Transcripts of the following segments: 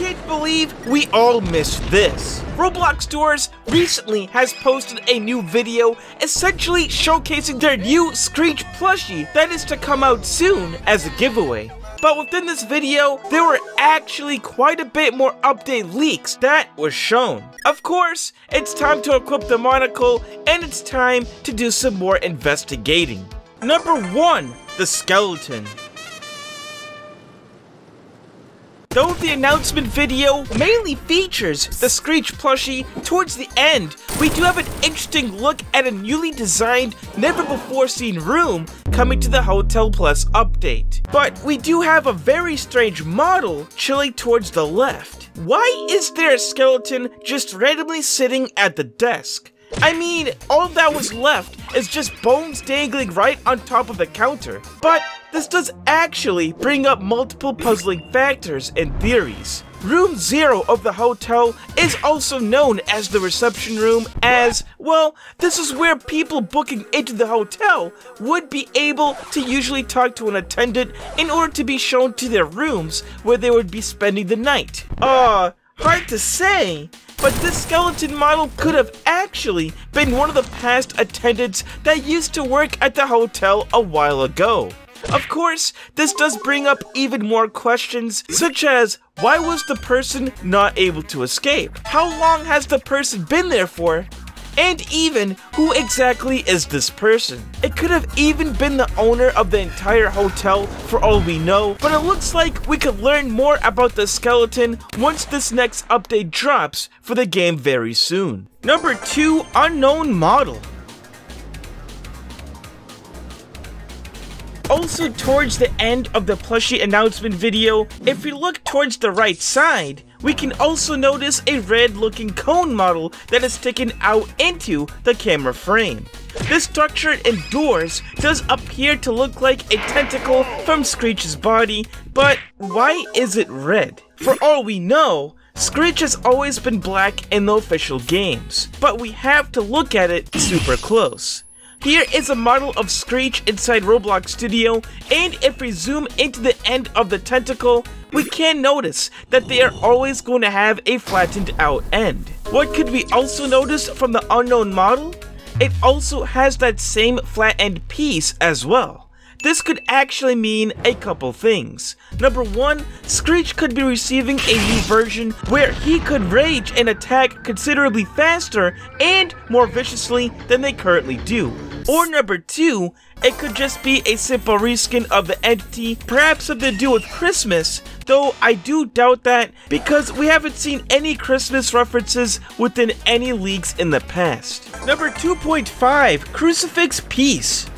can't believe we all missed this. Roblox Doors recently has posted a new video essentially showcasing their new Screech plushie that is to come out soon as a giveaway. But within this video, there were actually quite a bit more update leaks that was shown. Of course, it's time to equip the monocle and it's time to do some more investigating. Number 1, the skeleton. Though the announcement video mainly features the Screech plushie towards the end, we do have an interesting look at a newly designed, never before seen room coming to the Hotel Plus update. But we do have a very strange model chilling towards the left. Why is there a skeleton just randomly sitting at the desk? I mean, all that was left is just bones dangling right on top of the counter. But this does actually bring up multiple puzzling factors and theories. Room 0 of the hotel is also known as the reception room, as, well, this is where people booking into the hotel would be able to usually talk to an attendant in order to be shown to their rooms where they would be spending the night. Hard to say, but this skeleton model could have actually been one of the past attendants that used to work at the hotel a while ago. Of course, this does bring up even more questions, such as, why was the person not able to escape? How long has the person been there for? And even, who exactly is this person? It could have even been the owner of the entire hotel for all we know, but it looks like we could learn more about the skeleton once this next update drops for the game very soon. Number 2, unknown model. Also towards the end of the plushie announcement video, if we look towards the right side, we can also notice a red looking cone model that is sticking out into the camera frame. This structure indoors does appear to look like a tentacle from Screech's body, but why is it red? For all we know, Screech has always been black in the official games, but we have to look at it super close. Here is a model of Screech inside Roblox Studio, and if we zoom into the end of the tentacle, we can notice that they are always going to have a flattened out end. What could we also notice from the unknown model? It also has that same flat end piece as well. This could actually mean a couple things. Number 1, Screech could be receiving a new version where he could rage and attack considerably faster and more viciously than they currently do. Or number 2, it could just be a simple reskin of the entity, perhaps something to do with Christmas, though I do doubt that because we haven't seen any Christmas references within any leaks in the past. Number 2.5, Crucifix Piece.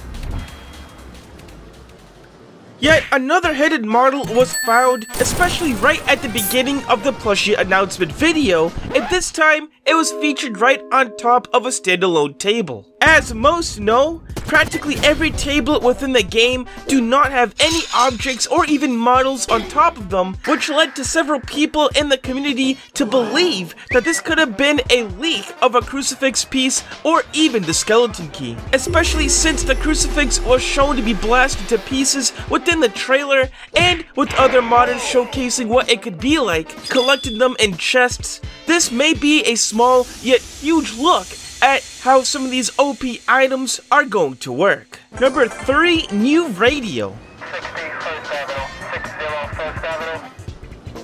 Yet another hidden model was found, especially right at the beginning of the plushie announcement video, and this time it was featured right on top of a standalone table. As most know, practically every table within the game do not have any objects or even models on top of them, which led to several people in the community to believe that this could have been a leak of a crucifix piece or even the skeleton key. Especially since the crucifix was shown to be blasted to pieces within the trailer, and with other modders showcasing what it could be like, collecting them in chests. This may be a small yet huge look at how some of these OP items are going to work. Number 3, new radio.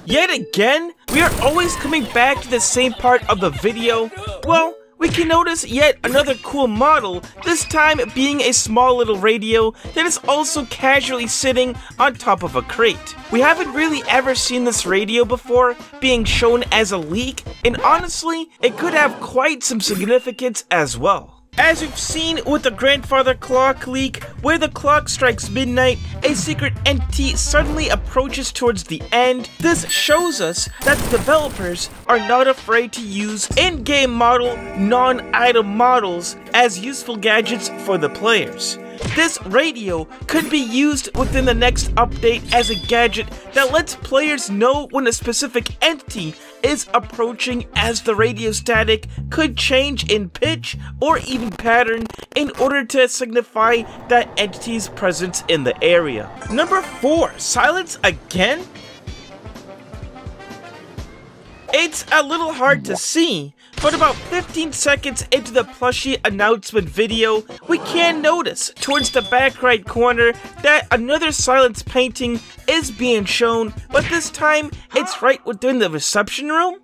Yet again, we are always coming back to the same part of the video. Well, we can notice yet another cool model, this time being a small little radio that is also casually sitting on top of a crate. We haven't really ever seen this radio before being shown as a leak, and honestly, it could have quite some significance as well. As we've seen with the grandfather clock leak, where the clock strikes midnight, a secret entity suddenly approaches towards the end. This shows us that the developers are not afraid to use in-game model, non-item models as useful gadgets for the players. This radio could be used within the next update as a gadget that lets players know when a specific entity is approaching, as the radio static could change in pitch or even pattern in order to signify that entity's presence in the area. Number 4, silence again? It's a little hard to see, but about 15 seconds into the plushie announcement video, we can notice towards the back right corner that another silence painting is being shown, but this time it's right within the reception room?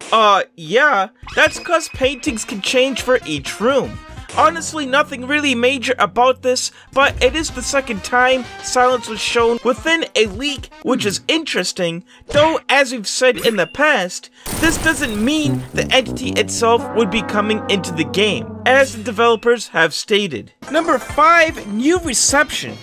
Yeah, that's cause paintings can change for each room. Honestly, nothing really major about this, but it is the second time silence was shown within a leak, which is interesting, though as we've said in the past, this doesn't mean the entity itself would be coming into the game, as the developers have stated. Number 5, new reception.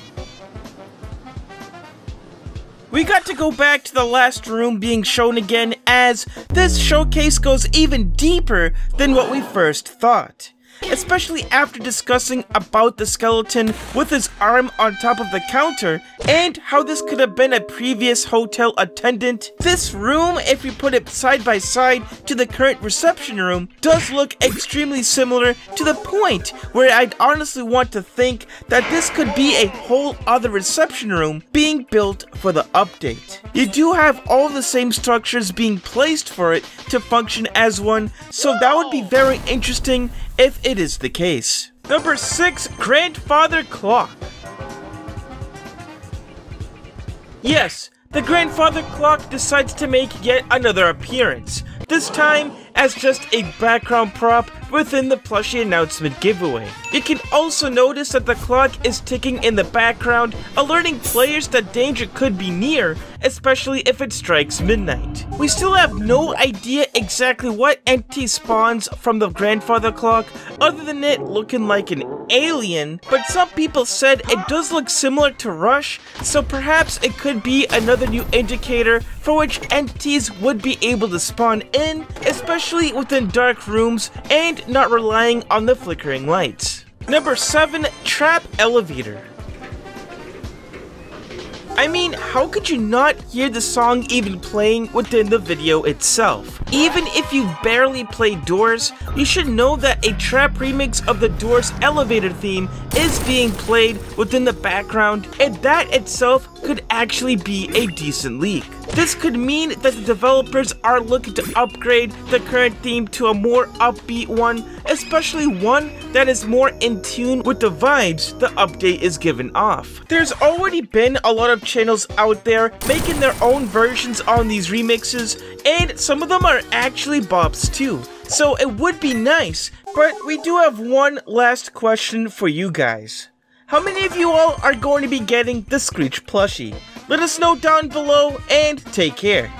We got to go back to the last room being shown again, as this showcase goes even deeper than what we first thought. Especially after discussing about the skeleton with his arm on top of the counter and how this could have been a previous hotel attendant. This room, if you put it side by side to the current reception room, does look extremely similar to the point where I'd honestly want to think that this could be a whole other reception room being built for the update. You do have all the same structures being placed for it to function as one, so that would be very interesting if it is the case. Number 6, grandfather clock. Yes, the grandfather clock decides to make yet another appearance, this time as just a background prop within the plushie announcement giveaway. You can also notice that the clock is ticking in the background, alerting players that danger could be near, especially if it strikes midnight. We still have no idea exactly what entity spawns from the grandfather clock, other than it looking like an alien, but some people said it does look similar to Rush, so perhaps it could be another new indicator for which entities would be able to spawn in, especially within dark rooms and not relying on the flickering lights. Number 7, trap elevator. I mean, how could you not hear the song even playing within the video itself? Even if you barely play Doors, you should know that a trap remix of the Doors elevator theme is being played within the background, and that itself could actually be a decent leak. This could mean that the developers are looking to upgrade the current theme to a more upbeat one, especially one that is more in tune with the vibes the update is giving off. There's already been a lot of channels out there making their own versions on these remixes, and some of them are actually bops too, so it would be nice, but we do have one last question for you guys. How many of you all are going to be getting the Screech plushie? Let us know down below, and take care.